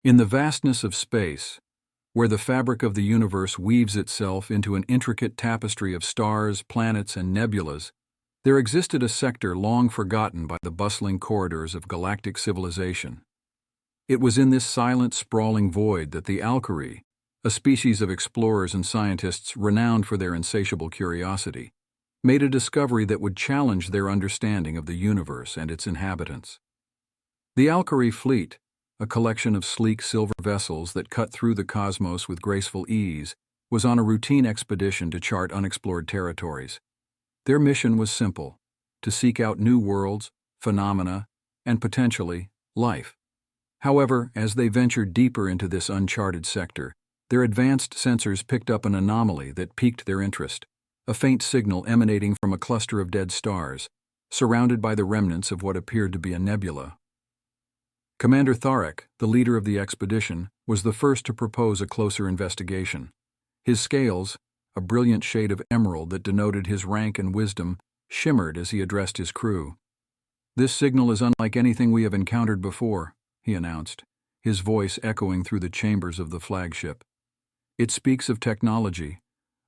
In the vastness of space, where the fabric of the universe weaves itself into an intricate tapestry of stars, planets, and nebulas, there existed a sector long forgotten by the bustling corridors of galactic civilization. It was in this silent, sprawling void that the Alkari, a species of explorers and scientists renowned for their insatiable curiosity, made a discovery that would challenge their understanding of the universe and its inhabitants. The Alkari fleet, a collection of sleek silver vessels that cut through the cosmos with graceful ease, was on a routine expedition to chart unexplored territories. Their mission was simple: to seek out new worlds, phenomena, and potentially, life. However, as they ventured deeper into this uncharted sector, their advanced sensors picked up an anomaly that piqued their interest, a faint signal emanating from a cluster of dead stars, surrounded by the remnants of what appeared to be a nebula. Commander Tharek, the leader of the expedition, was the first to propose a closer investigation. His scales, a brilliant shade of emerald that denoted his rank and wisdom, shimmered as he addressed his crew. "This signal is unlike anything we have encountered before," he announced, his voice echoing through the chambers of the flagship. "It speaks of technology,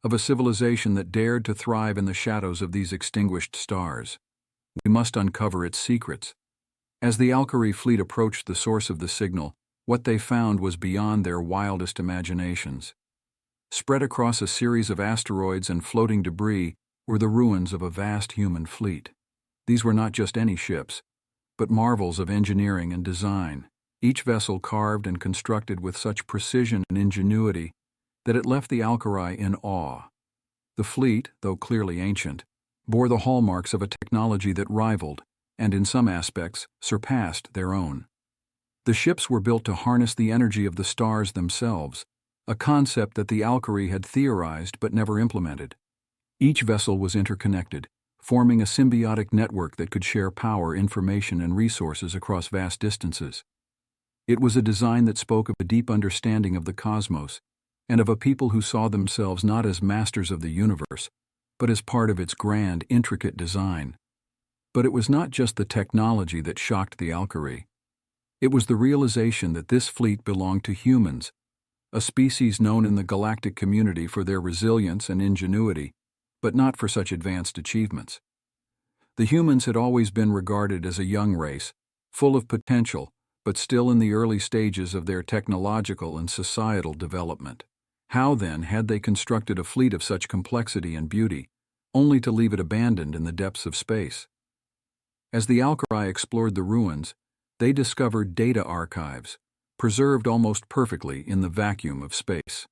of a civilization that dared to thrive in the shadows of these extinguished stars. We must uncover its secrets." As the Alkari fleet approached the source of the signal, what they found was beyond their wildest imaginations. Spread across a series of asteroids and floating debris were the ruins of a vast human fleet. These were not just any ships, but marvels of engineering and design, each vessel carved and constructed with such precision and ingenuity that it left the Alkari in awe. The fleet, though clearly ancient, bore the hallmarks of a technology that rivaled, and in some aspects surpassed, their own. The ships were built to harness the energy of the stars themselves, a concept that the Alkari had theorized but never implemented. Each vessel was interconnected, forming a symbiotic network that could share power, information, and resources across vast distances. It was a design that spoke of a deep understanding of the cosmos, and of a people who saw themselves not as masters of the universe, but as part of its grand, intricate design. But it was not just the technology that shocked the Alkari. It was the realization that this fleet belonged to humans, a species known in the galactic community for their resilience and ingenuity, but not for such advanced achievements. The humans had always been regarded as a young race, full of potential, but still in the early stages of their technological and societal development. How, then, had they constructed a fleet of such complexity and beauty, only to leave it abandoned in the depths of space? As the Alkari explored the ruins, they discovered data archives, preserved almost perfectly in the vacuum of space.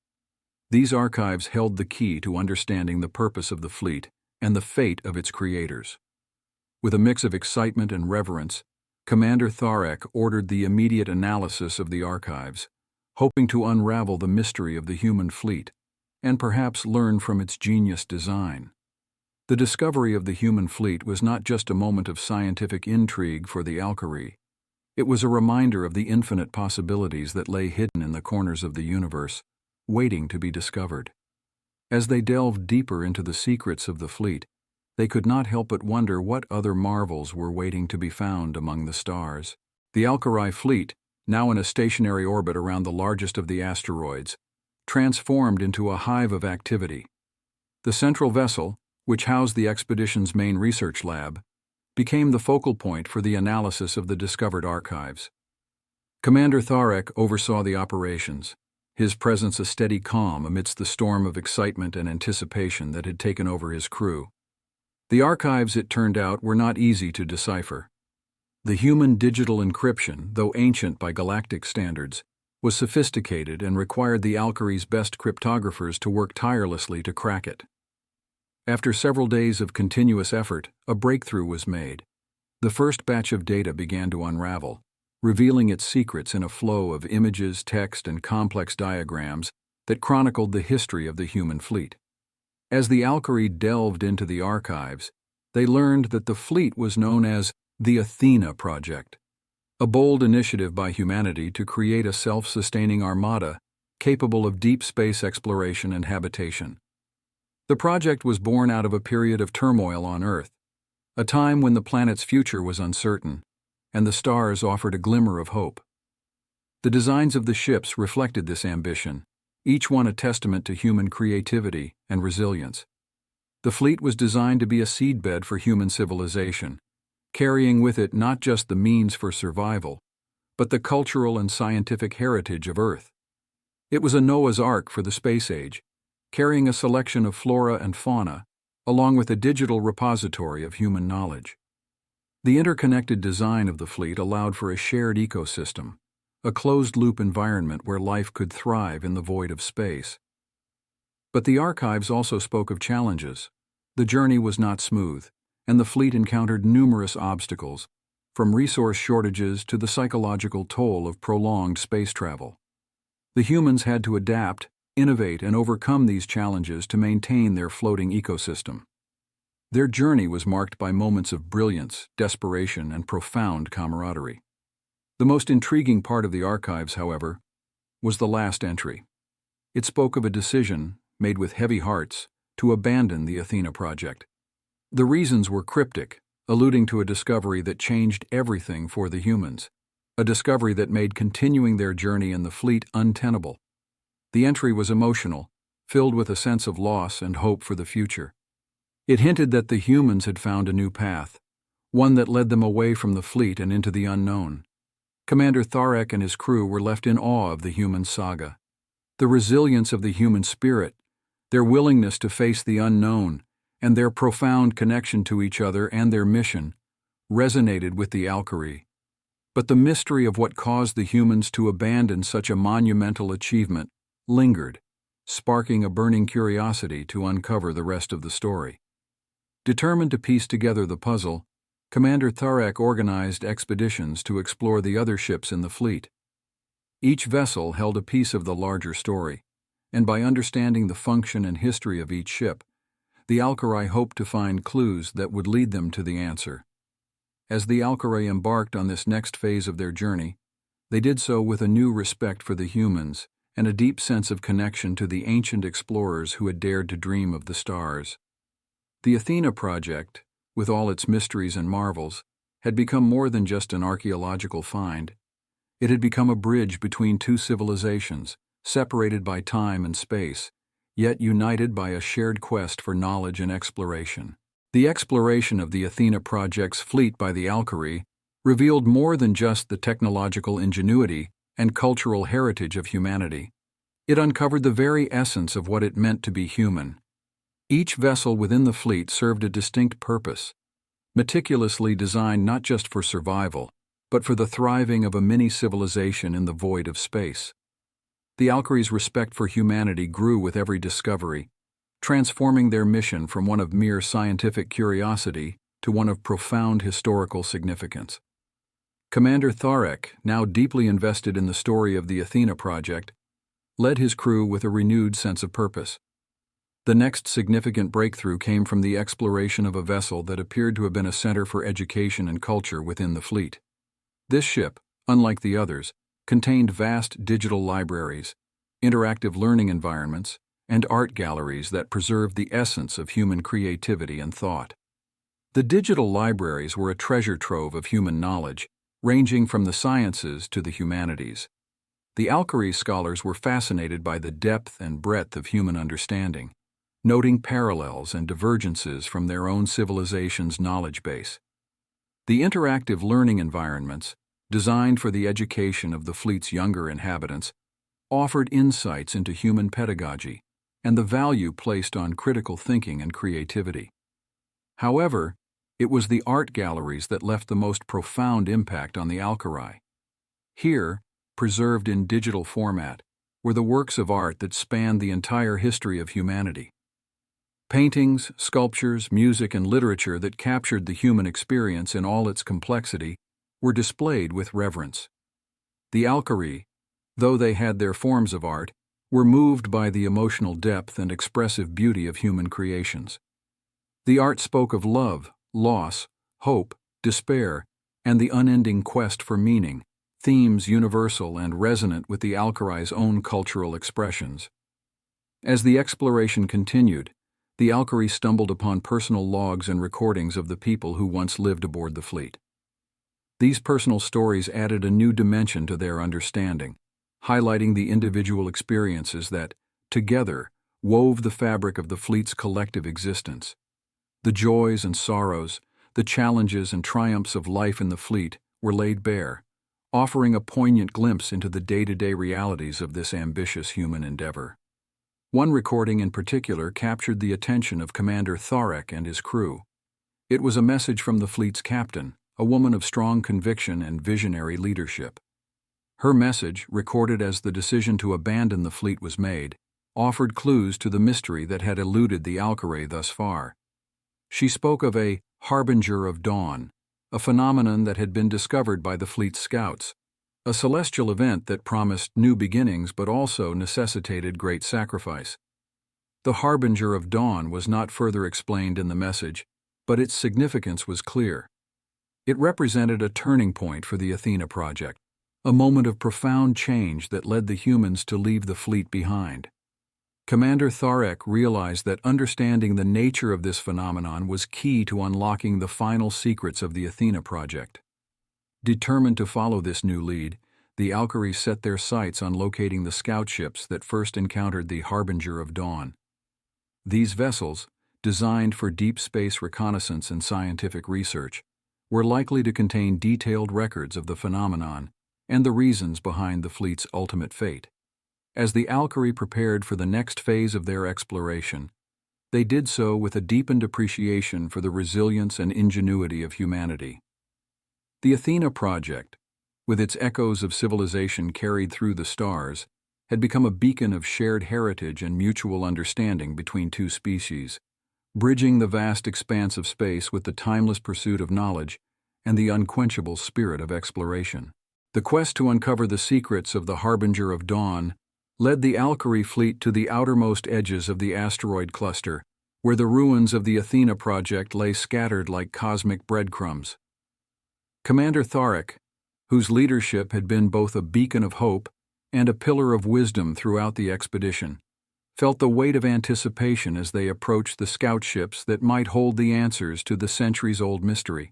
These archives held the key to understanding the purpose of the fleet and the fate of its creators. With a mix of excitement and reverence, Commander Tharek ordered the immediate analysis of the archives, hoping to unravel the mystery of the human fleet and perhaps learn from its genius design. The discovery of the human fleet was not just a moment of scientific intrigue for the Alkari. It was a reminder of the infinite possibilities that lay hidden in the corners of the universe, waiting to be discovered. As they delved deeper into the secrets of the fleet, they could not help but wonder what other marvels were waiting to be found among the stars. The Alkari fleet, now in a stationary orbit around the largest of the asteroids, transformed into a hive of activity. The central vessel, which housed the expedition's main research lab, became the focal point for the analysis of the discovered archives. Commander Tharek oversaw the operations, his presence a steady calm amidst the storm of excitement and anticipation that had taken over his crew. The archives, it turned out, were not easy to decipher. The human digital encryption, though ancient by galactic standards, was sophisticated and required the Alkari's best cryptographers to work tirelessly to crack it. After several days of continuous effort, a breakthrough was made. The first batch of data began to unravel, revealing its secrets in a flow of images, text, and complex diagrams that chronicled the history of the human fleet. As the Alkari delved into the archives, they learned that the fleet was known as the Athena Project, a bold initiative by humanity to create a self-sustaining armada capable of deep space exploration and habitation. The project was born out of a period of turmoil on Earth, a time when the planet's future was uncertain, and the stars offered a glimmer of hope. The designs of the ships reflected this ambition, each one a testament to human creativity and resilience. The fleet was designed to be a seedbed for human civilization, carrying with it not just the means for survival, but the cultural and scientific heritage of Earth. It was a Noah's Ark for the space age, carrying a selection of flora and fauna, along with a digital repository of human knowledge. The interconnected design of the fleet allowed for a shared ecosystem, a closed-loop environment where life could thrive in the void of space. But the archives also spoke of challenges. The journey was not smooth, and the fleet encountered numerous obstacles, from resource shortages to the psychological toll of prolonged space travel. The humans had to adapt, innovate, and overcome these challenges to maintain their floating ecosystem. Their journey was marked by moments of brilliance, desperation, and profound camaraderie. The most intriguing part of the archives, however, was the last entry. It spoke of a decision, made with heavy hearts, to abandon the Athena project. The reasons were cryptic, alluding to a discovery that changed everything for the humans, a discovery that made continuing their journey in the fleet untenable. The entry was emotional, filled with a sense of loss and hope for the future. It hinted that the humans had found a new path, one that led them away from the fleet and into the unknown. Commander Tharek and his crew were left in awe of the human saga. The resilience of the human spirit, their willingness to face the unknown, and their profound connection to each other and their mission resonated with the Alkari. But the mystery of what caused the humans to abandon such a monumental achievement lingered, sparking a burning curiosity to uncover the rest of the story. Determined to piece together the puzzle, Commander Tharek organized expeditions to explore the other ships in the fleet. Each vessel held a piece of the larger story, and by understanding the function and history of each ship, the Alkari hoped to find clues that would lead them to the answer. As the Alkari embarked on this next phase of their journey, they did so with a new respect for the humans and a deep sense of connection to the ancient explorers who had dared to dream of the stars. The Athena project, with all its mysteries and marvels, had become more than just an archaeological find. It had become a bridge between two civilizations, separated by time and space, yet united by a shared quest for knowledge and exploration. The exploration of the Athena project's fleet by the Alkari revealed more than just the technological ingenuity and cultural heritage of humanity. It uncovered the very essence of what it meant to be human. Each vessel within the fleet served a distinct purpose, meticulously designed not just for survival, but for the thriving of a mini-civilization in the void of space. The Alkari's respect for humanity grew with every discovery, transforming their mission from one of mere scientific curiosity to one of profound historical significance. Commander Tharek, now deeply invested in the story of the Athena project, led his crew with a renewed sense of purpose. The next significant breakthrough came from the exploration of a vessel that appeared to have been a center for education and culture within the fleet. This ship, unlike the others, contained vast digital libraries, interactive learning environments, and art galleries that preserved the essence of human creativity and thought. The digital libraries were a treasure trove of human knowledge, ranging from the sciences to the humanities. The Alkari scholars were fascinated by the depth and breadth of human understanding, noting parallels and divergences from their own civilization's knowledge base. The interactive learning environments, designed for the education of the fleet's younger inhabitants, offered insights into human pedagogy and the value placed on critical thinking and creativity. However, it was the art galleries that left the most profound impact on the Alkari. Here, preserved in digital format, were the works of art that spanned the entire history of humanity. Paintings, sculptures, music, and literature that captured the human experience in all its complexity were displayed with reverence. The Alkari, though they had their forms of art, were moved by the emotional depth and expressive beauty of human creations. The art spoke of love, loss, hope, despair, and the unending quest for meaning, themes universal and resonant with the Alkari's own cultural expressions. As the exploration continued, the Alkari stumbled upon personal logs and recordings of the people who once lived aboard the fleet. These personal stories added a new dimension to their understanding, highlighting the individual experiences that, together, wove the fabric of the fleet's collective existence. The joys and sorrows, the challenges and triumphs of life in the fleet were laid bare, offering a poignant glimpse into the day-to-day realities of this ambitious human endeavor. One recording in particular captured the attention of Commander Tharek and his crew. It was a message from the fleet's captain, a woman of strong conviction and visionary leadership. Her message, recorded as the decision to abandon the fleet was made, offered clues to the mystery that had eluded the Alcaray thus far. She spoke of a harbinger of dawn, a phenomenon that had been discovered by the fleet's scouts, a celestial event that promised new beginnings but also necessitated great sacrifice. The harbinger of dawn was not further explained in the message, but its significance was clear. It represented a turning point for the Athena project, a moment of profound change that led the humans to leave the fleet behind. Commander Tharek realized that understanding the nature of this phenomenon was key to unlocking the final secrets of the Athena project. Determined to follow this new lead, the Alcaray set their sights on locating the scout ships that first encountered the Harbinger of Dawn. These vessels, designed for deep space reconnaissance and scientific research, were likely to contain detailed records of the phenomenon and the reasons behind the fleet's ultimate fate. As the Alcaray prepared for the next phase of their exploration, they did so with a deepened appreciation for the resilience and ingenuity of humanity. The Athena project, with its echoes of civilization carried through the stars, had become a beacon of shared heritage and mutual understanding between two species, bridging the vast expanse of space with the timeless pursuit of knowledge and the unquenchable spirit of exploration. The quest to uncover the secrets of the Harbinger of Dawn led the Alcaray fleet to the outermost edges of the asteroid cluster, where the ruins of the Athena project lay scattered like cosmic breadcrumbs. Commander Tharek, whose leadership had been both a beacon of hope and a pillar of wisdom throughout the expedition, felt the weight of anticipation as they approached the scout ships that might hold the answers to the centuries-old mystery.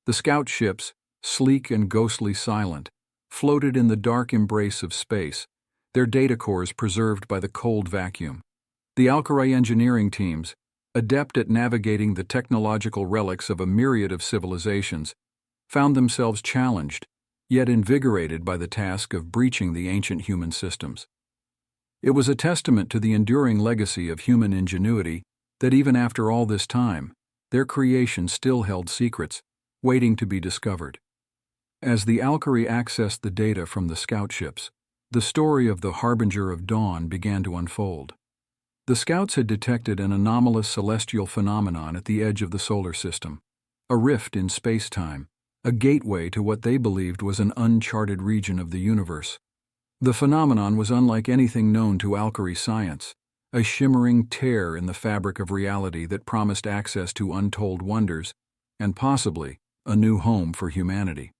The scout ships, sleek and ghostly silent, floated in the dark embrace of space, their data cores preserved by the cold vacuum. The Alcaray engineering teams, adept at navigating the technological relics of a myriad of civilizations, found themselves challenged, yet invigorated by the task of breaching the ancient human systems. It was a testament to the enduring legacy of human ingenuity that even after all this time, their creation still held secrets, waiting to be discovered. As the Alcaray accessed the data from the scout ships, the story of the Harbinger of Dawn began to unfold. The scouts had detected an anomalous celestial phenomenon at the edge of the solar system, a rift in space-time, a gateway to what they believed was an uncharted region of the universe. The phenomenon was unlike anything known to Alcaray science, a shimmering tear in the fabric of reality that promised access to untold wonders and possibly a new home for humanity.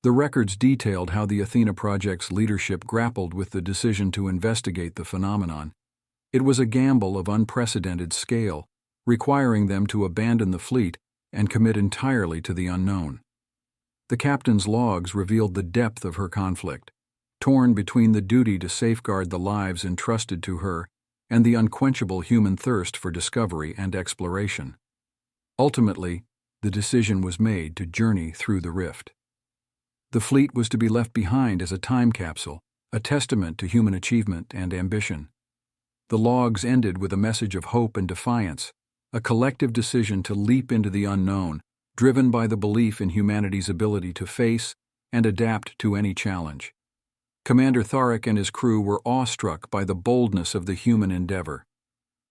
The records detailed how the Athena project's leadership grappled with the decision to investigate the phenomenon. It was a gamble of unprecedented scale, requiring them to abandon the fleet and commit entirely to the unknown. The captain's logs revealed the depth of her conflict, torn between the duty to safeguard the lives entrusted to her and the unquenchable human thirst for discovery and exploration. Ultimately, the decision was made to journey through the rift. The fleet was to be left behind as a time capsule, a testament to human achievement and ambition. The logs ended with a message of hope and defiance, a collective decision to leap into the unknown, driven by the belief in humanity's ability to face and adapt to any challenge. Commander Tharek and his crew were awestruck by the boldness of the human endeavor.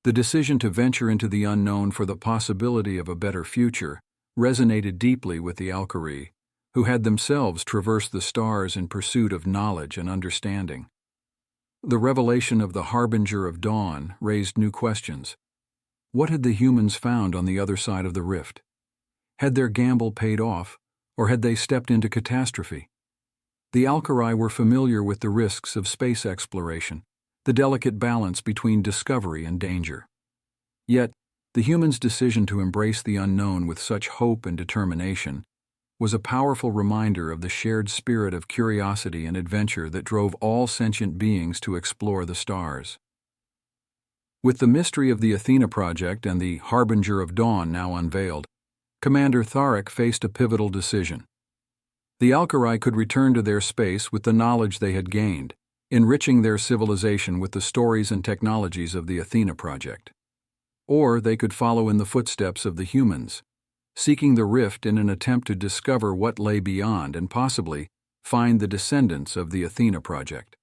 The decision to venture into the unknown for the possibility of a better future resonated deeply with the Alcaray, who had themselves traversed the stars in pursuit of knowledge and understanding. The revelation of the Harbinger of Dawn raised new questions. What had the humans found on the other side of the rift? Had their gamble paid off, or had they stepped into catastrophe? The Alcaray were familiar with the risks of space exploration, the delicate balance between discovery and danger. Yet, the humans' decision to embrace the unknown with such hope and determination was a powerful reminder of the shared spirit of curiosity and adventure that drove all sentient beings to explore the stars. With the mystery of the Athena project and the Harbinger of Dawn now unveiled, Commander Tharek faced a pivotal decision. The Alkari could return to their space with the knowledge they had gained, enriching their civilization with the stories and technologies of the Athena project. Or they could follow in the footsteps of the humans, seeking the rift in an attempt to discover what lay beyond and possibly find the descendants of the Athena project.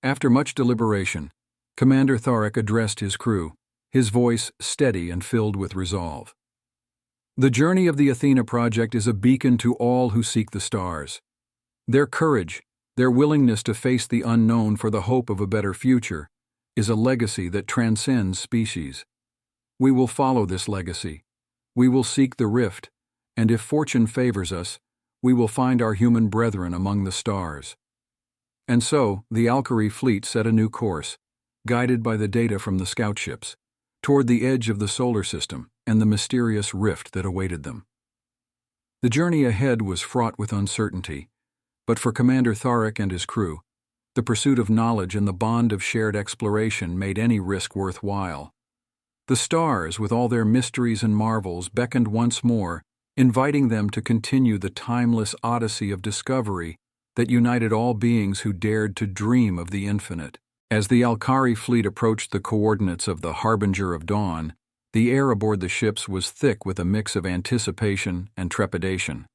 After much deliberation, Commander Tharek addressed his crew, his voice steady and filled with resolve. The journey of the Athena project is a beacon to all who seek the stars. Their courage, their willingness to face the unknown for the hope of a better future, is a legacy that transcends species. We will follow this legacy. We will seek the rift, and if fortune favors us, we will find our human brethren among the stars. And so, the Alkari fleet set a new course, guided by the data from the scout ships, toward the edge of the solar system and the mysterious rift that awaited them. The journey ahead was fraught with uncertainty, but for Commander Tharek and his crew, the pursuit of knowledge and the bond of shared exploration made any risk worthwhile. The stars, with all their mysteries and marvels, beckoned once more, inviting them to continue the timeless odyssey of discovery that united all beings who dared to dream of the infinite. As the Alkari fleet approached the coordinates of the Harbinger of Dawn, the air aboard the ships was thick with a mix of anticipation and trepidation.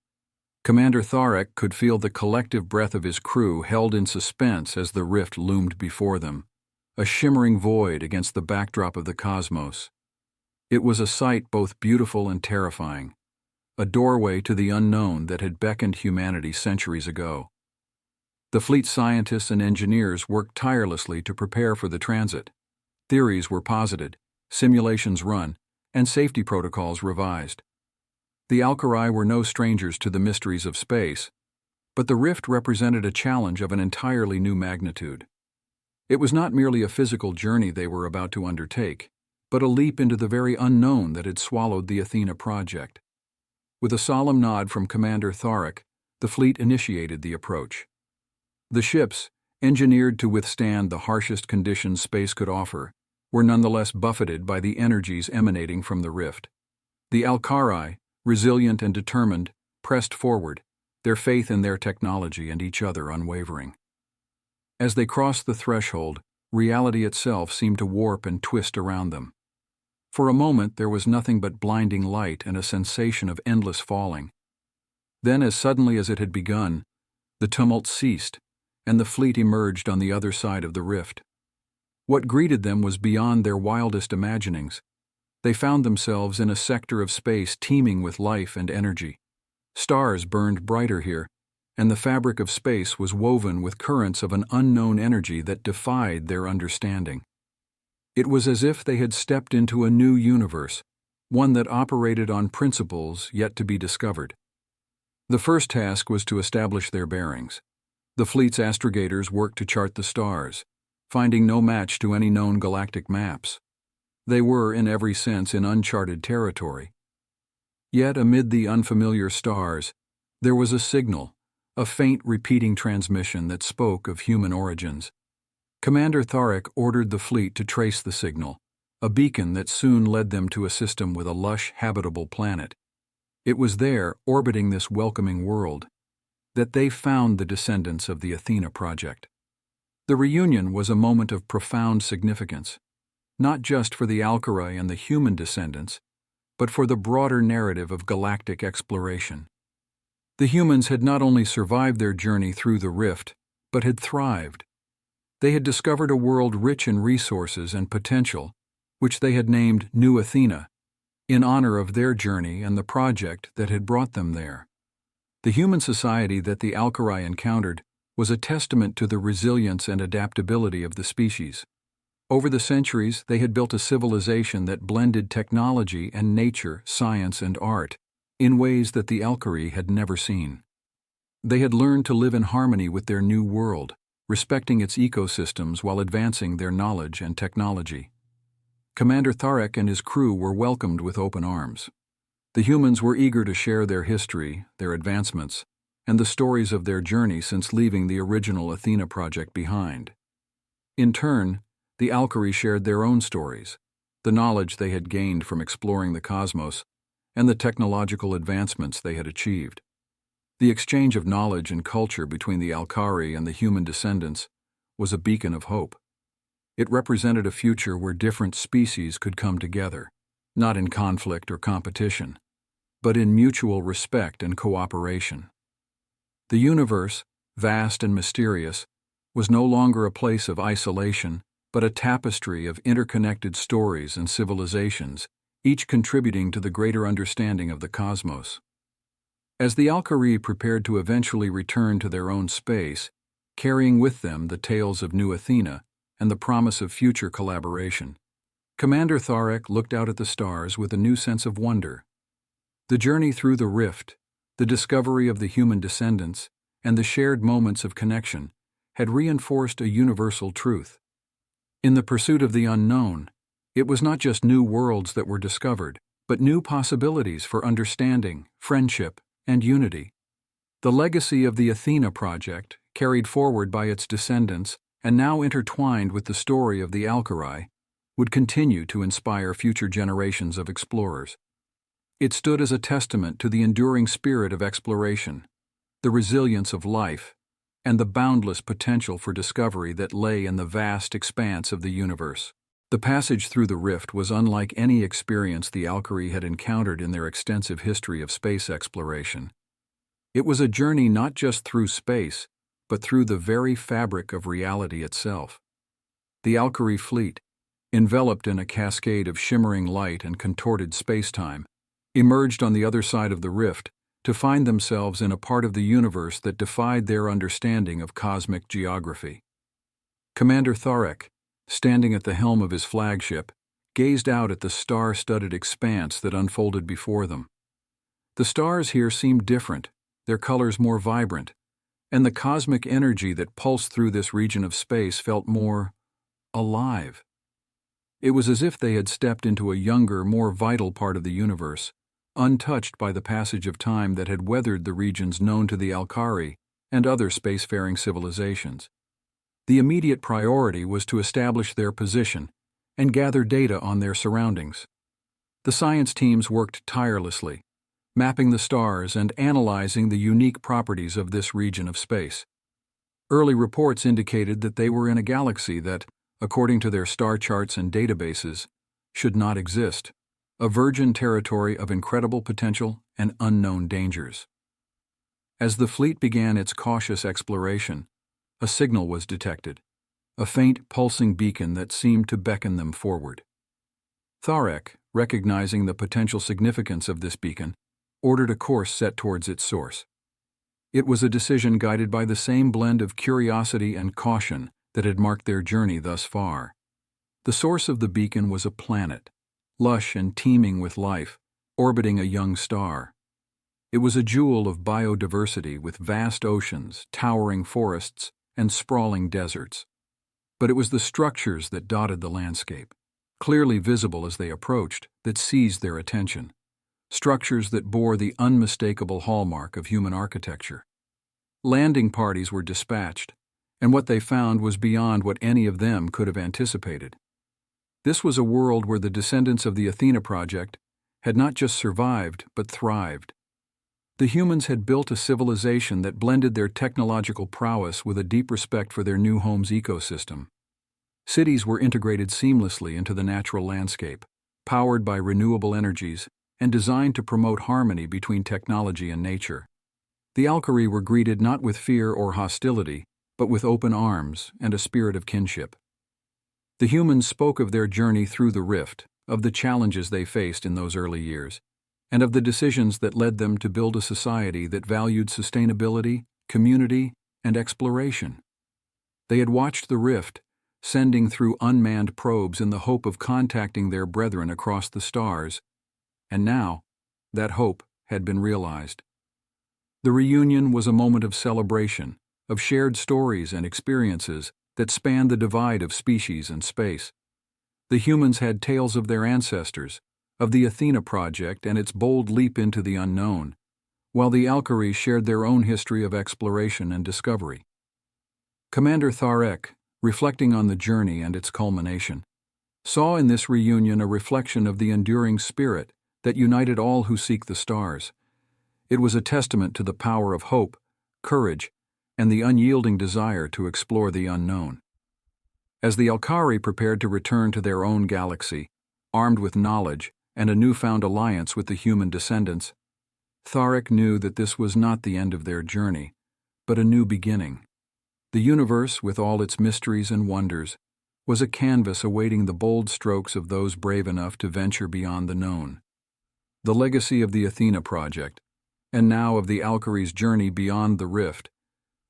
Commander Tharek could feel the collective breath of his crew held in suspense as the rift loomed before them, a shimmering void against the backdrop of the cosmos. It was a sight both beautiful and terrifying, a doorway to the unknown that had beckoned humanity centuries ago. The fleet's scientists and engineers worked tirelessly to prepare for the transit. Theories were posited, simulations run, and safety protocols revised. The Alkari were no strangers to the mysteries of space, but the rift represented a challenge of an entirely new magnitude. It was not merely a physical journey they were about to undertake, but a leap into the very unknown that had swallowed the Athena project. With a solemn nod from Commander Tharek, the fleet initiated the approach. The ships, engineered to withstand the harshest conditions space could offer, were nonetheless buffeted by the energies emanating from the rift. The Alkari, resilient and determined, pressed forward, their faith in their technology and each other unwavering. As they crossed the threshold, reality itself seemed to warp and twist around them. For a moment there was nothing but blinding light and a sensation of endless falling. Then, as suddenly as it had begun, the tumult ceased, and the fleet emerged on the other side of the rift. What greeted them was beyond their wildest imaginings. They found themselves in a sector of space teeming with life and energy. Stars burned brighter here, and the fabric of space was woven with currents of an unknown energy that defied their understanding. It was as if they had stepped into a new universe, one that operated on principles yet to be discovered. The first task was to establish their bearings. The fleet's astrogators worked to chart the stars, finding no match to any known galactic maps. They were, in every sense, in uncharted territory. Yet, amid the unfamiliar stars, there was a signal, a faint repeating transmission that spoke of human origins. Commander Tharek ordered the fleet to trace the signal, a beacon that soon led them to a system with a lush, habitable planet. It was there, orbiting this welcoming world, that they found the descendants of the Athena project. The reunion was a moment of profound significance, not just for the Alkari and the human descendants, but for the broader narrative of galactic exploration. The humans had not only survived their journey through the rift, but had thrived. They had discovered a world rich in resources and potential, which they had named New Athena, in honor of their journey and the project that had brought them there. The human society that the Alkari encountered was a testament to the resilience and adaptability of the species. Over the centuries, they had built a civilization that blended technology and nature, science and art, in ways that the Alkari had never seen. They had learned to live in harmony with their new world, respecting its ecosystems while advancing their knowledge and technology. Commander Tharek and his crew were welcomed with open arms. The humans were eager to share their history, their advancements, and the stories of their journey since leaving the original Athena project behind. In turn, the Alkari shared their own stories, the knowledge they had gained from exploring the cosmos, and the technological advancements they had achieved. The exchange of knowledge and culture between the Alkari and the human descendants was a beacon of hope. It represented a future where different species could come together, not in conflict or competition, but in mutual respect and cooperation. The universe, vast and mysterious, was no longer a place of isolation, but a tapestry of interconnected stories and civilizations, each contributing to the greater understanding of the cosmos. As the Alkari prepared to eventually return to their own space, carrying with them the tales of New Athena and the promise of future collaboration, Commander Tharek looked out at the stars with a new sense of wonder. The journey through the rift, the discovery of the human descendants, and the shared moments of connection had reinforced a universal truth. In the pursuit of the unknown, it was not just new worlds that were discovered, but new possibilities for understanding, friendship, and unity. The legacy of the Athena project, carried forward by its descendants and now intertwined with the story of the Alkari, would continue to inspire future generations of explorers. It stood as a testament to the enduring spirit of exploration, the resilience of life, and the boundless potential for discovery that lay in the vast expanse of the universe. The passage through the rift was unlike any experience the Alkari had encountered in their extensive history of space exploration. It was a journey not just through space, but through the very fabric of reality itself. The Alkari fleet, enveloped in a cascade of shimmering light and contorted space-time, emerged on the other side of the rift to find themselves in a part of the universe that defied their understanding of cosmic geography. Commander Tharek, standing at the helm of his flagship, gazed out at the star-studded expanse that unfolded before them. The stars here seemed different, their colors more vibrant, and the cosmic energy that pulsed through this region of space felt more alive. It was as if they had stepped into a younger, more vital part of the universe, untouched by the passage of time that had weathered the regions known to the Alkari and other spacefaring civilizations. The immediate priority was to establish their position and gather data on their surroundings. The science teams worked tirelessly, mapping the stars and analyzing the unique properties of this region of space. Early reports indicated that they were in a galaxy that, according to their star charts and databases, should not exist, a virgin territory of incredible potential and unknown dangers. As the fleet began its cautious exploration, a signal was detected, a faint pulsing beacon that seemed to beckon them forward. Tharek, recognizing the potential significance of this beacon, ordered a course set towards its source. It was a decision guided by the same blend of curiosity and caution that had marked their journey thus far. The source of the beacon was a planet, lush and teeming with life, orbiting a young star. It was a jewel of biodiversity with vast oceans, towering forests, and sprawling deserts. But it was the structures that dotted the landscape, clearly visible as they approached, that seized their attention. Structures that bore the unmistakable hallmark of human architecture. Landing parties were dispatched, and what they found was beyond what any of them could have anticipated. This was a world where the descendants of the Athena project had not just survived, but thrived. The humans had built a civilization that blended their technological prowess with a deep respect for their new home's ecosystem. Cities were integrated seamlessly into the natural landscape, powered by renewable energies, and designed to promote harmony between technology and nature. The Alkari were greeted not with fear or hostility, but with open arms and a spirit of kinship. The humans spoke of their journey through the rift, of the challenges they faced in those early years, and of the decisions that led them to build a society that valued sustainability, community, and exploration. They had watched the rift, sending through unmanned probes in the hope of contacting their brethren across the stars, and now, that hope had been realized. The reunion was a moment of celebration, of shared stories and experiences that spanned the divide of species and space. The humans had tales of their ancestors, of the Athena project and its bold leap into the unknown, while the Alkari shared their own history of exploration and discovery. Commander Tharek, reflecting on the journey and its culmination, saw in this reunion a reflection of the enduring spirit that united all who seek the stars. It was a testament to the power of hope, courage, and the unyielding desire to explore the unknown. As the Alkari prepared to return to their own galaxy, armed with knowledge and a newfound alliance with the human descendants, Tharek knew that this was not the end of their journey, but a new beginning. The universe, with all its mysteries and wonders, was a canvas awaiting the bold strokes of those brave enough to venture beyond the known. The legacy of the Athena project, and now of the Alkari's journey beyond the rift,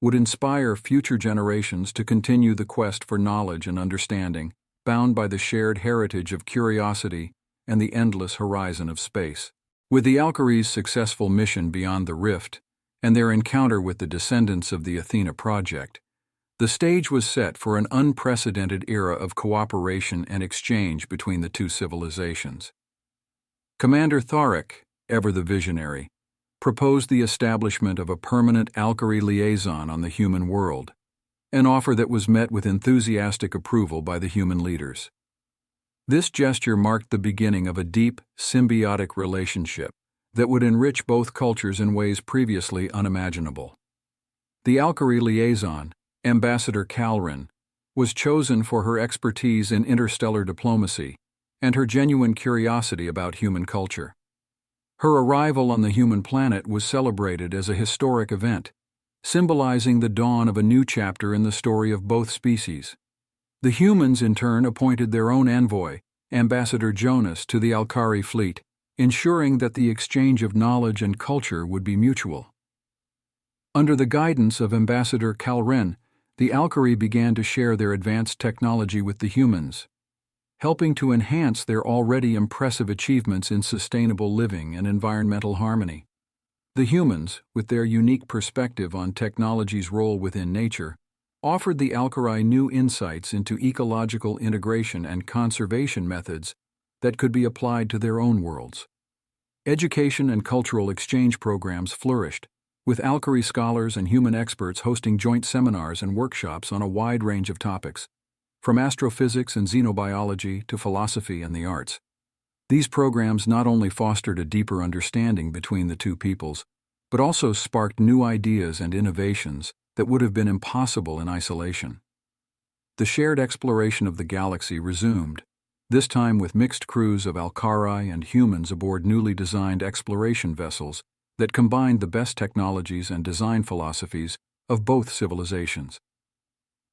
would inspire future generations to continue the quest for knowledge and understanding, bound by the shared heritage of curiosity and the endless horizon of space. With the Alkari's successful mission beyond the rift and their encounter with the descendants of the Athena project, the stage was set for an unprecedented era of cooperation and exchange between the two civilizations. Commander Tharek, ever the visionary, proposed the establishment of a permanent Alkari liaison on the human world, an offer that was met with enthusiastic approval by the human leaders. This gesture marked the beginning of a deep, symbiotic relationship that would enrich both cultures in ways previously unimaginable. The Alkari liaison, Ambassador Calrin, was chosen for her expertise in interstellar diplomacy and her genuine curiosity about human culture. Her arrival on the human planet was celebrated as a historic event, symbolizing the dawn of a new chapter in the story of both species. The humans, in turn, appointed their own envoy, Ambassador Jonas, to the Alkari fleet, ensuring that the exchange of knowledge and culture would be mutual. Under the guidance of Ambassador Calrin, the Alkari began to share their advanced technology with the humans, helping to enhance their already impressive achievements in sustainable living and environmental harmony. The humans, with their unique perspective on technology's role within nature, offered the Alkari new insights into ecological integration and conservation methods that could be applied to their own worlds. Education and cultural exchange programs flourished, with Alkari scholars and human experts hosting joint seminars and workshops on a wide range of topics, from astrophysics and xenobiology to philosophy and the arts. These programs not only fostered a deeper understanding between the two peoples, but also sparked new ideas and innovations that would have been impossible in isolation. The shared exploration of the galaxy resumed, this time with mixed crews of Alkari and humans aboard newly designed exploration vessels that combined the best technologies and design philosophies of both civilizations.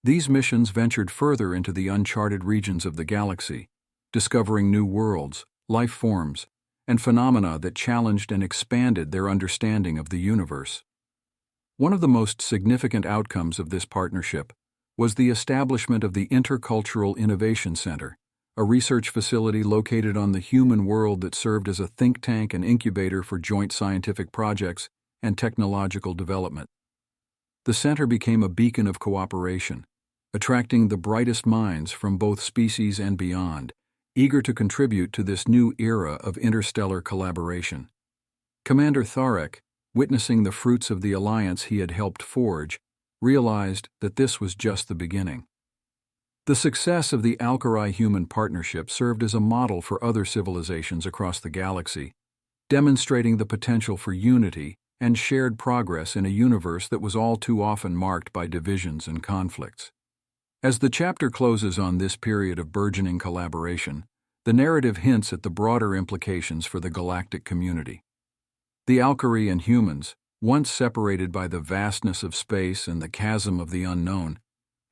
These missions ventured further into the uncharted regions of the galaxy, discovering new worlds, life forms, and phenomena that challenged and expanded their understanding of the universe. One of the most significant outcomes of this partnership was the establishment of the Intercultural Innovation Center, a research facility located on the human world that served as a think tank and incubator for joint scientific projects and technological development. The center became a beacon of cooperation, attracting the brightest minds from both species and beyond, eager to contribute to this new era of interstellar collaboration. Commander Tharek, witnessing the fruits of the alliance he had helped forge, realized that this was just the beginning. The success of the Alkari-human partnership served as a model for other civilizations across the galaxy, demonstrating the potential for unity and shared progress in a universe that was all too often marked by divisions and conflicts. As the chapter closes on this period of burgeoning collaboration, the narrative hints at the broader implications for the galactic community. The Alkari and humans, once separated by the vastness of space and the chasm of the unknown,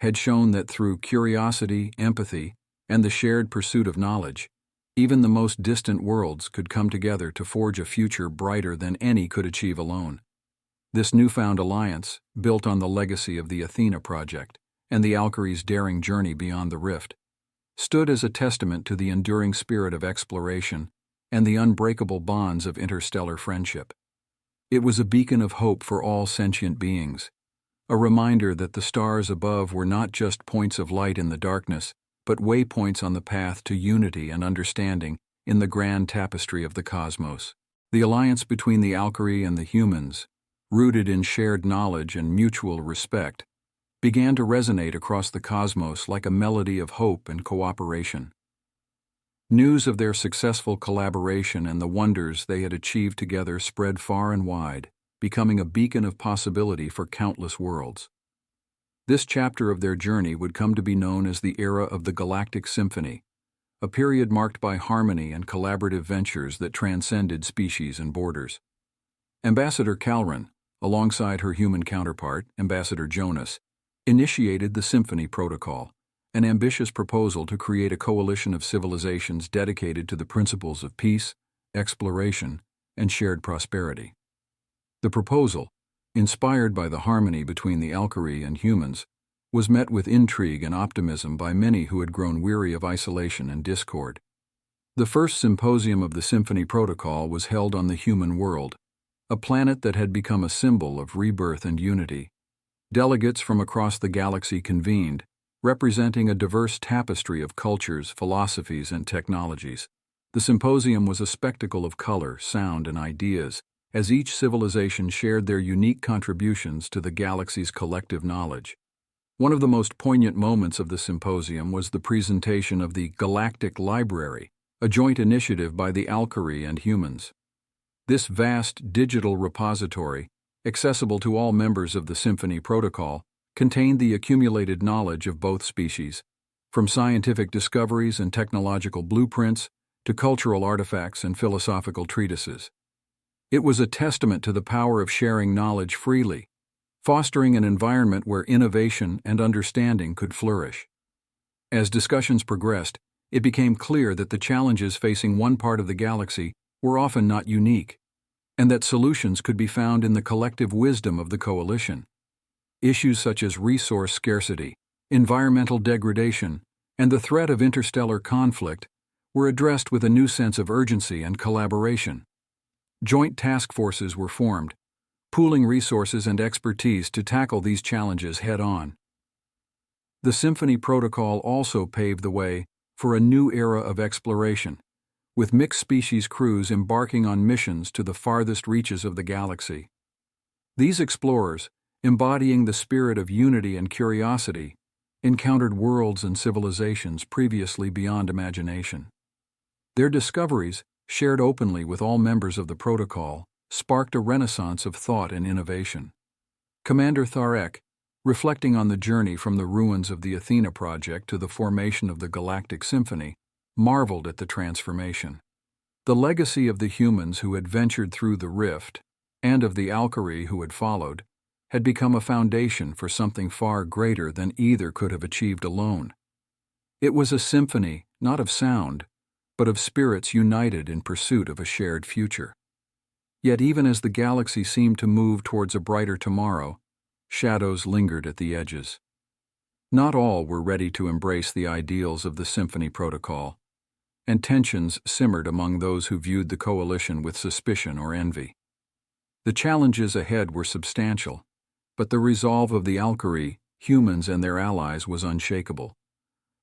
had shown that through curiosity, empathy, and the shared pursuit of knowledge, even the most distant worlds could come together to forge a future brighter than any could achieve alone. This newfound alliance, built on the legacy of the Athena project and the Alkari's daring journey beyond the rift, stood as a testament to the enduring spirit of exploration and the unbreakable bonds of interstellar friendship. It was a beacon of hope for all sentient beings, a reminder that the stars above were not just points of light in the darkness, but waypoints on the path to unity and understanding in the grand tapestry of the cosmos. The alliance between the Alkari and the humans, rooted in shared knowledge and mutual respect, began to resonate across the cosmos like a melody of hope and cooperation. News of their successful collaboration and the wonders they had achieved together spread far and wide, becoming a beacon of possibility for countless worlds. This chapter of their journey would come to be known as the era of the Galactic Symphony, a period marked by harmony and collaborative ventures that transcended species and borders. Ambassador Calren, alongside her human counterpart, Ambassador Jonas, initiated the Symphony Protocol, an ambitious proposal to create a coalition of civilizations dedicated to the principles of peace, exploration, and shared prosperity. The proposal, inspired by the harmony between the Alkari and humans, was met with intrigue and optimism by many who had grown weary of isolation and discord. The first symposium of the Symphony Protocol was held on the human world, a planet that had become a symbol of rebirth and unity. Delegates from across the galaxy convened, representing a diverse tapestry of cultures, philosophies, and technologies. The symposium was a spectacle of color, sound, and ideas, as each civilization shared their unique contributions to the galaxy's collective knowledge. One of the most poignant moments of the symposium was the presentation of the Galactic Library, a joint initiative by the Alkari and humans. This vast digital repository, accessible to all members of the Symphony Protocol, contained the accumulated knowledge of both species, from scientific discoveries and technological blueprints to cultural artifacts and philosophical treatises. It was a testament to the power of sharing knowledge freely, fostering an environment where innovation and understanding could flourish. As discussions progressed, it became clear that the challenges facing one part of the galaxy were often not unique, and that solutions could be found in the collective wisdom of the coalition. Issues such as resource scarcity, environmental degradation, and the threat of interstellar conflict were addressed with a new sense of urgency and collaboration. Joint task forces were formed, pooling resources and expertise to tackle these challenges head-on. The Symphony Protocol also paved the way for a new era of exploration, with mixed-species crews embarking on missions to the farthest reaches of the galaxy. These explorers, embodying the spirit of unity and curiosity, encountered worlds and civilizations previously beyond imagination. Their discoveries, shared openly with all members of the protocol, sparked a renaissance of thought and innovation. Commander Tharek, reflecting on the journey from the ruins of the Athena project to the formation of the Galactic Symphony, marveled at the transformation. The legacy of the humans who had ventured through the rift, and of the Alkari who had followed, had become a foundation for something far greater than either could have achieved alone. It was a symphony, not of sound, but of spirits united in pursuit of a shared future. Yet even as the galaxy seemed to move towards a brighter tomorrow, shadows lingered at the edges. Not all were ready to embrace the ideals of the Symphony Protocol, and tensions simmered among those who viewed the coalition with suspicion or envy. The challenges ahead were substantial, but the resolve of the Alkari, humans, and their allies was unshakable.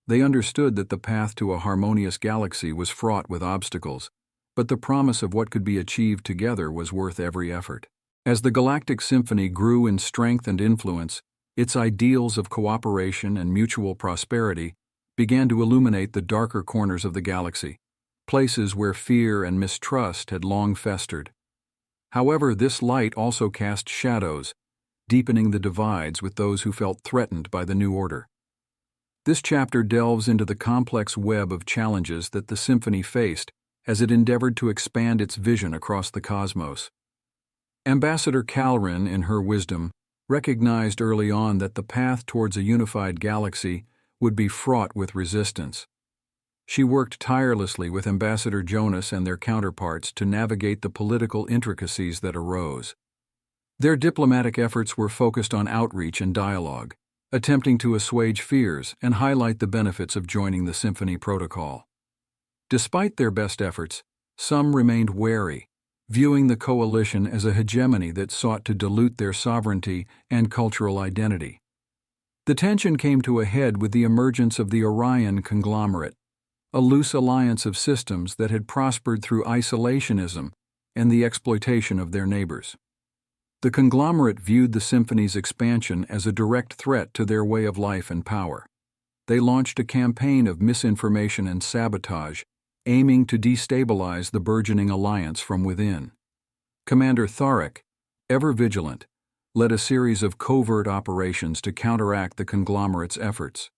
They understood that the path to a harmonious galaxy was fraught with obstacles, but the promise of what could be achieved together was worth every effort. As the Galactic Symphony grew in strength and influence, its ideals of cooperation and mutual prosperity began to illuminate the darker corners of the galaxy, places where fear and mistrust had long festered. However, this light also cast shadows, deepening the divides with those who felt threatened by the new order. This chapter delves into the complex web of challenges that the Symphony faced as it endeavored to expand its vision across the cosmos. Ambassador Calren, in her wisdom, recognized early on that the path towards a unified galaxy would be fraught with resistance. She worked tirelessly with Ambassador Jonas and their counterparts to navigate the political intricacies that arose. Their diplomatic efforts were focused on outreach and dialogue, attempting to assuage fears and highlight the benefits of joining the Symphony Protocol. Despite their best efforts, some remained wary, viewing the coalition as a hegemony that sought to dilute their sovereignty and cultural identity. The tension came to a head with the emergence of the Orion conglomerate, a loose alliance of systems that had prospered through isolationism and the exploitation of their neighbors. The conglomerate viewed the symphony's expansion as a direct threat to their way of life and power. They launched a campaign of misinformation and sabotage, aiming to destabilize the burgeoning alliance from within. Commander Tharek, ever vigilant, led a series of covert operations to counteract the conglomerate's efforts.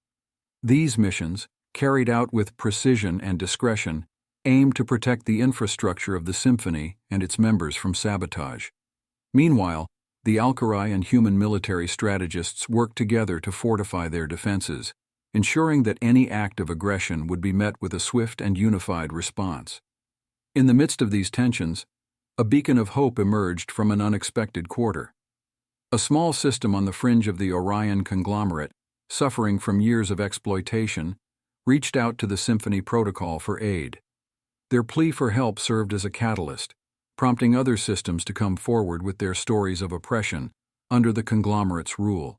These missions, carried out with precision and discretion, aimed to protect the infrastructure of the symphony and its members from sabotage. Meanwhile, the Alkari and human military strategists worked together to fortify their defenses, ensuring that any act of aggression would be met with a swift and unified response. In the midst of these tensions, a beacon of hope emerged from an unexpected quarter. A small system on the fringe of the Orion conglomerate, suffering from years of exploitation, reached out to the Symphony Protocol for aid. Their plea for help served as a catalyst, prompting other systems to come forward with their stories of oppression under the conglomerate's rule.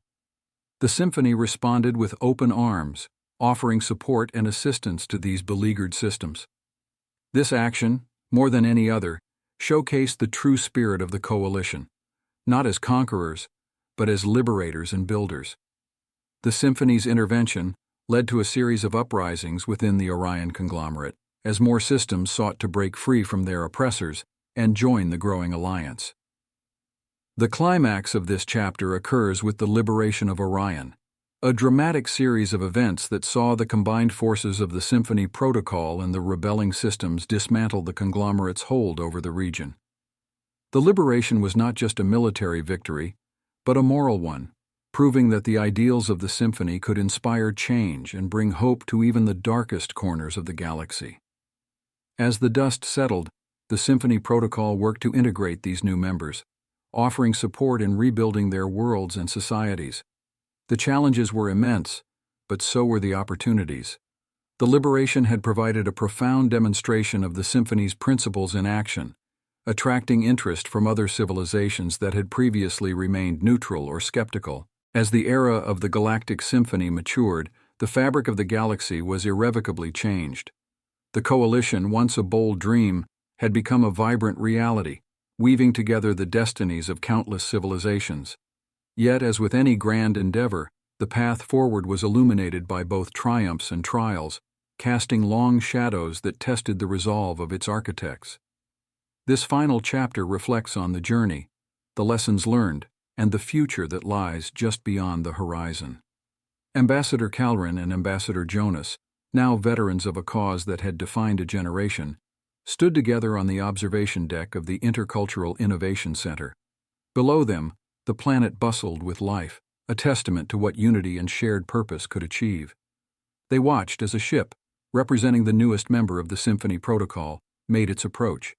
The Symphony responded with open arms, offering support and assistance to these beleaguered systems. This action, more than any other, showcased the true spirit of the coalition, not as conquerors, but as liberators and builders. The Symphony's intervention led to a series of uprisings within the Orion conglomerate, as more systems sought to break free from their oppressors and join the growing alliance. The climax of this chapter occurs with the liberation of Orion, a dramatic series of events that saw the combined forces of the Symphony Protocol and the rebelling systems dismantle the conglomerate's hold over the region. The liberation was not just a military victory, but a moral one, proving that the ideals of the Symphony could inspire change and bring hope to even the darkest corners of the galaxy. As the dust settled, the Symphony Protocol worked to integrate these new members, offering support in rebuilding their worlds and societies. The challenges were immense, but so were the opportunities. The liberation had provided a profound demonstration of the Symphony's principles in action, attracting interest from other civilizations that had previously remained neutral or skeptical. As the era of the Galactic Symphony matured, the fabric of the galaxy was irrevocably changed. The coalition, once a bold dream, had become a vibrant reality, weaving together the destinies of countless civilizations. Yet, as with any grand endeavor, the path forward was illuminated by both triumphs and trials, casting long shadows that tested the resolve of its architects. This final chapter reflects on the journey, the lessons learned, and the future that lies just beyond the horizon. Ambassador Calrin and Ambassador Jonas, now veterans of a cause that had defined a generation, stood together on the observation deck of the Intercultural Innovation Center. Below them, the planet bustled with life, a testament to what unity and shared purpose could achieve. They watched as a ship, representing the newest member of the Symphony Protocol, made its approach.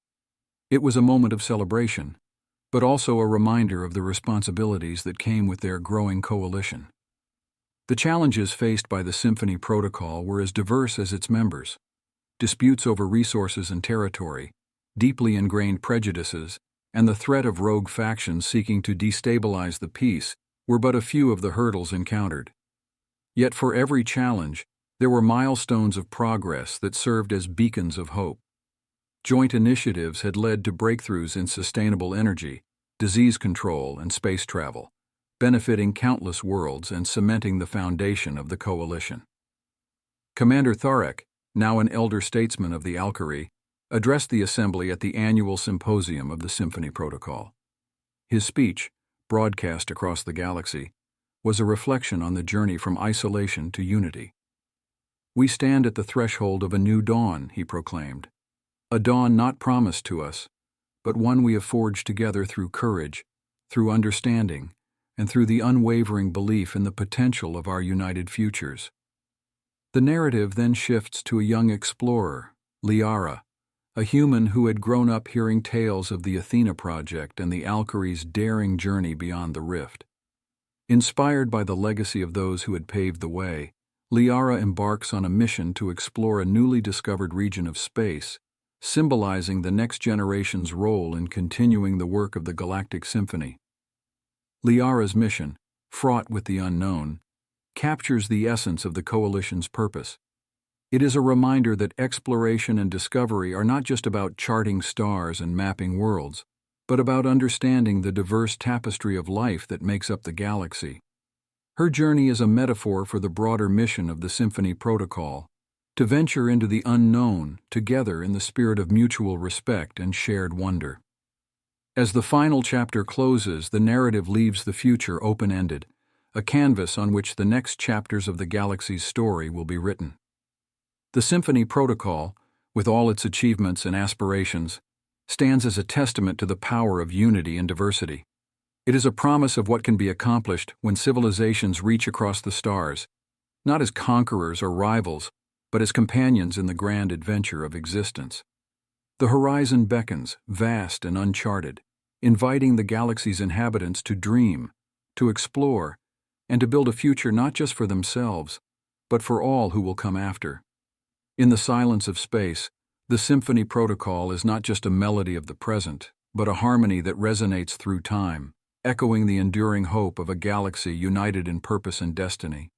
It was a moment of celebration, but also a reminder of the responsibilities that came with their growing coalition. The challenges faced by the Symphony Protocol were as diverse as its members. Disputes over resources and territory, deeply ingrained prejudices, and the threat of rogue factions seeking to destabilize the peace were but a few of the hurdles encountered. Yet for every challenge, there were milestones of progress that served as beacons of hope. Joint initiatives had led to breakthroughs in sustainable energy, disease control, and space travel, benefiting countless worlds and cementing the foundation of the coalition. Commander Tharek, now an elder statesman of the Alkari, addressed the assembly at the annual symposium of the Symphony Protocol. His speech, broadcast across the galaxy, was a reflection on the journey from isolation to unity. "We stand at the threshold of a new dawn," he proclaimed. "A dawn not promised to us, but one we have forged together through courage, through understanding, and through the unwavering belief in the potential of our united futures." The narrative then shifts to a young explorer, Liara, a human who had grown up hearing tales of the Athena Project and the Alkari's daring journey beyond the rift. Inspired by the legacy of those who had paved the way, Liara embarks on a mission to explore a newly discovered region of space, symbolizing the next generation's role in continuing the work of the Galactic Symphony. Liara's mission, fraught with the unknown, captures the essence of the Coalition's purpose. It is a reminder that exploration and discovery are not just about charting stars and mapping worlds, but about understanding the diverse tapestry of life that makes up the galaxy. Her journey is a metaphor for the broader mission of the Symphony Protocol, to venture into the unknown together in the spirit of mutual respect and shared wonder. As the final chapter closes, the narrative leaves the future open-ended, a canvas on which the next chapters of the galaxy's story will be written. The Symphony Protocol, with all its achievements and aspirations, stands as a testament to the power of unity and diversity. It is a promise of what can be accomplished when civilizations reach across the stars, not as conquerors or rivals, but as companions in the grand adventure of existence. The horizon beckons, vast and uncharted, inviting the galaxy's inhabitants to dream, to explore, and to build a future not just for themselves, but for all who will come after. In the silence of space, the Symphony Protocol is not just a melody of the present, but a harmony that resonates through time, echoing the enduring hope of a galaxy united in purpose and destiny.